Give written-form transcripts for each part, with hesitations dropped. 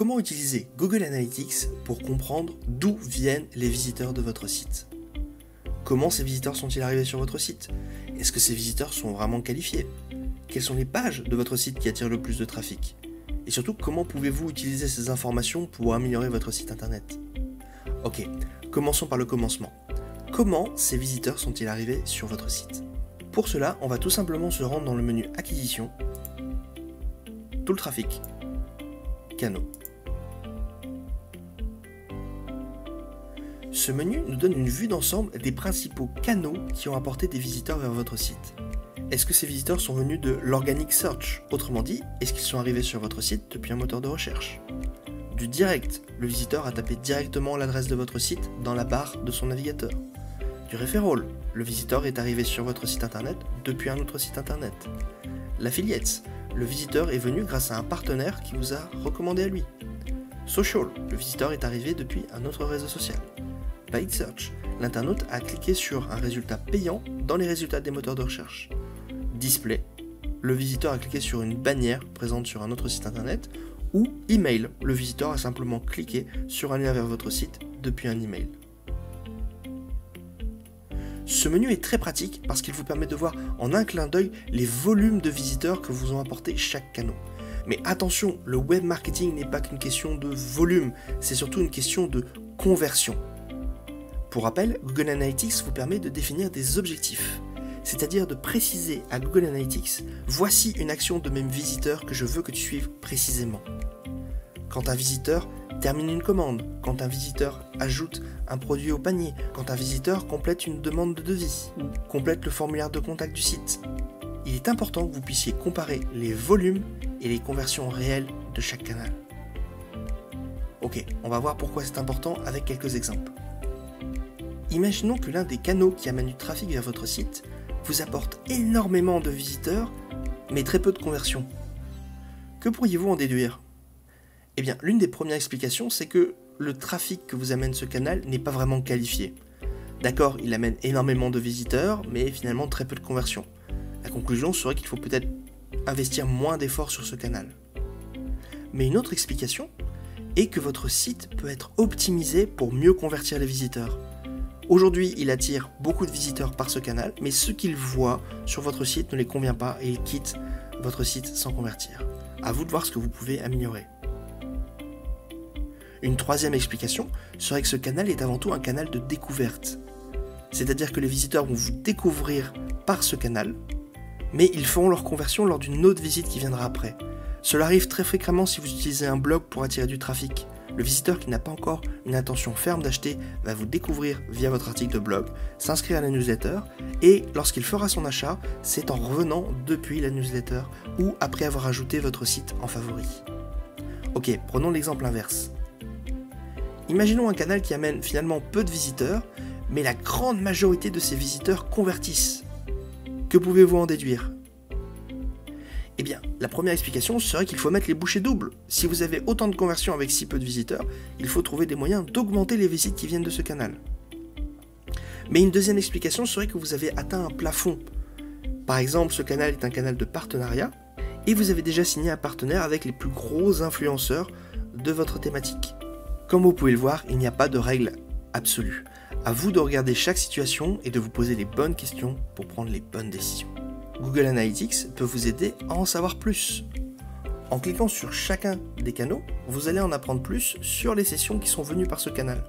Comment utiliser Google Analytics pour comprendre d'où viennent les visiteurs de votre site? Comment ces visiteurs sont-ils arrivés sur votre site? Est-ce que ces visiteurs sont vraiment qualifiés? Quelles sont les pages de votre site qui attirent le plus de trafic? Et surtout, comment pouvez-vous utiliser ces informations pour améliorer votre site internet? Ok, commençons par le commencement. Comment ces visiteurs sont-ils arrivés sur votre site? Pour cela, on va tout simplement se rendre dans le menu Acquisition, Tout le trafic, Canaux. Ce menu nous donne une vue d'ensemble des principaux canaux qui ont apporté des visiteurs vers votre site. Est-ce que ces visiteurs sont venus de l'organic search? Autrement dit, est-ce qu'ils sont arrivés sur votre site depuis un moteur de recherche? Du direct, le visiteur a tapé directement l'adresse de votre site dans la barre de son navigateur. Du referral, le visiteur est arrivé sur votre site internet depuis un autre site internet. L'affiliate, le visiteur est venu grâce à un partenaire qui vous a recommandé à lui. Social, le visiteur est arrivé depuis un autre réseau social. Paid search, l'internaute a cliqué sur un résultat payant dans les résultats des moteurs de recherche. Display, le visiteur a cliqué sur une bannière présente sur un autre site internet. Ou email, le visiteur a simplement cliqué sur un lien vers votre site depuis un email. Ce menu est très pratique parce qu'il vous permet de voir en un clin d'œil les volumes de visiteurs que vous ont apporté chaque canal. Mais attention, le web marketing n'est pas qu'une question de volume, c'est surtout une question de conversion. Pour rappel, Google Analytics vous permet de définir des objectifs, c'est-à-dire de préciser à Google Analytics « Voici une action de mes visiteurs que je veux que tu suives précisément ». Quand un visiteur termine une commande, quand un visiteur ajoute un produit au panier, quand un visiteur complète une demande de devis ou complète le formulaire de contact du site. Il est important que vous puissiez comparer les volumes et les conversions réelles de chaque canal. Ok, on va voir pourquoi c'est important avec quelques exemples. Imaginons que l'un des canaux qui amène du trafic vers votre site vous apporte énormément de visiteurs, mais très peu de conversions. Que pourriez-vous en déduire? Eh bien, l'une des premières explications, c'est que le trafic que vous amène ce canal n'est pas vraiment qualifié. D'accord, il amène énormément de visiteurs, mais finalement très peu de conversions. La conclusion serait qu'il faut peut-être investir moins d'efforts sur ce canal. Mais une autre explication est que votre site peut être optimisé pour mieux convertir les visiteurs. Aujourd'hui, il attire beaucoup de visiteurs par ce canal, mais ce qu'ils voient sur votre site ne les convient pas et ils quittent votre site sans convertir. À vous de voir ce que vous pouvez améliorer. Une troisième explication serait que ce canal est avant tout un canal de découverte. C'est-à-dire que les visiteurs vont vous découvrir par ce canal, mais ils feront leur conversion lors d'une autre visite qui viendra après. Cela arrive très fréquemment si vous utilisez un blog pour attirer du trafic. Le visiteur qui n'a pas encore une intention ferme d'acheter va vous découvrir via votre article de blog, s'inscrire à la newsletter, et lorsqu'il fera son achat, c'est en revenant depuis la newsletter ou après avoir ajouté votre site en favori. Ok, prenons l'exemple inverse. Imaginons un canal qui amène finalement peu de visiteurs, mais la grande majorité de ces visiteurs convertissent. Que pouvez-vous en déduire? Eh bien, la première explication serait qu'il faut mettre les bouchées doubles. Si vous avez autant de conversions avec si peu de visiteurs, il faut trouver des moyens d'augmenter les visites qui viennent de ce canal. Mais une deuxième explication serait que vous avez atteint un plafond. Par exemple, ce canal est un canal de partenariat, et vous avez déjà signé un partenaire avec les plus gros influenceurs de votre thématique. Comme vous pouvez le voir, il n'y a pas de règle absolue. À vous de regarder chaque situation et de vous poser les bonnes questions pour prendre les bonnes décisions. Google Analytics peut vous aider à en savoir plus. En cliquant sur chacun des canaux, vous allez en apprendre plus sur les sessions qui sont venues par ce canal.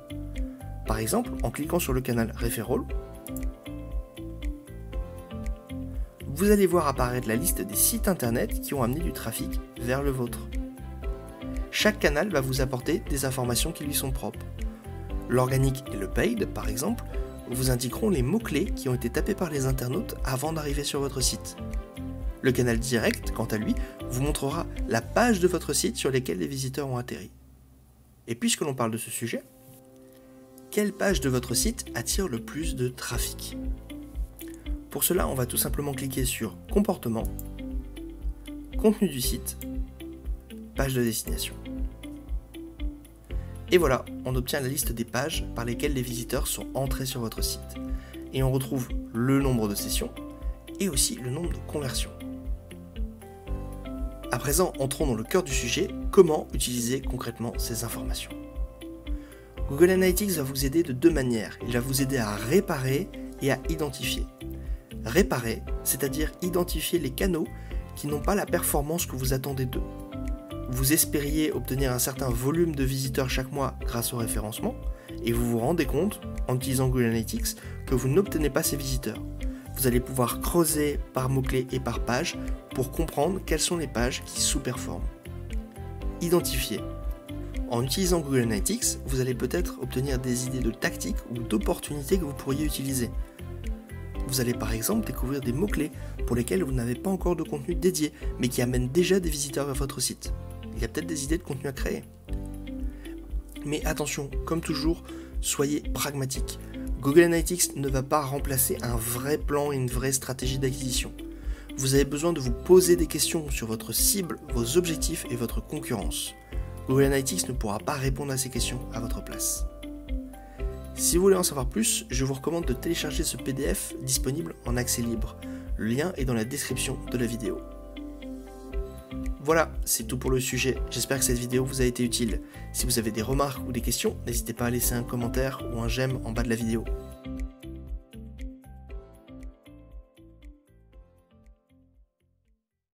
Par exemple, en cliquant sur le canal Referral, vous allez voir apparaître la liste des sites internet qui ont amené du trafic vers le vôtre. Chaque canal va vous apporter des informations qui lui sont propres. L'organique et le paid, par exemple, vous indiqueront les mots-clés qui ont été tapés par les internautes avant d'arriver sur votre site. Le canal direct, quant à lui, vous montrera la page de votre site sur laquelle les visiteurs ont atterri. Et puisque l'on parle de ce sujet, quelle page de votre site attire le plus de trafic? Pour cela, on va tout simplement cliquer sur Comportement, Contenu du site, Page de destination. Et voilà, on obtient la liste des pages par lesquelles les visiteurs sont entrés sur votre site. Et on retrouve le nombre de sessions et aussi le nombre de conversions. À présent, entrons dans le cœur du sujet, comment utiliser concrètement ces informations. Google Analytics va vous aider de deux manières. Il va vous aider à réparer et à identifier. Réparer, c'est-à-dire identifier les canaux qui n'ont pas la performance que vous attendez d'eux. Vous espériez obtenir un certain volume de visiteurs chaque mois grâce au référencement, et vous vous rendez compte, en utilisant Google Analytics, que vous n'obtenez pas ces visiteurs. Vous allez pouvoir creuser par mots-clés et par page pour comprendre quelles sont les pages qui sous-performent. Identifier. En utilisant Google Analytics, vous allez peut-être obtenir des idées de tactiques ou d'opportunités que vous pourriez utiliser. Vous allez par exemple découvrir des mots-clés pour lesquels vous n'avez pas encore de contenu dédié, mais qui amènent déjà des visiteurs vers votre site. Il y a peut-être des idées de contenu à créer. Mais attention, comme toujours, soyez pragmatique. Google Analytics ne va pas remplacer un vrai plan et une vraie stratégie d'acquisition. Vous avez besoin de vous poser des questions sur votre cible, vos objectifs et votre concurrence. Google Analytics ne pourra pas répondre à ces questions à votre place. Si vous voulez en savoir plus, je vous recommande de télécharger ce PDF disponible en accès libre. Le lien est dans la description de la vidéo. Voilà, c'est tout pour le sujet. J'espère que cette vidéo vous a été utile. Si vous avez des remarques ou des questions, n'hésitez pas à laisser un commentaire ou un j'aime en bas de la vidéo.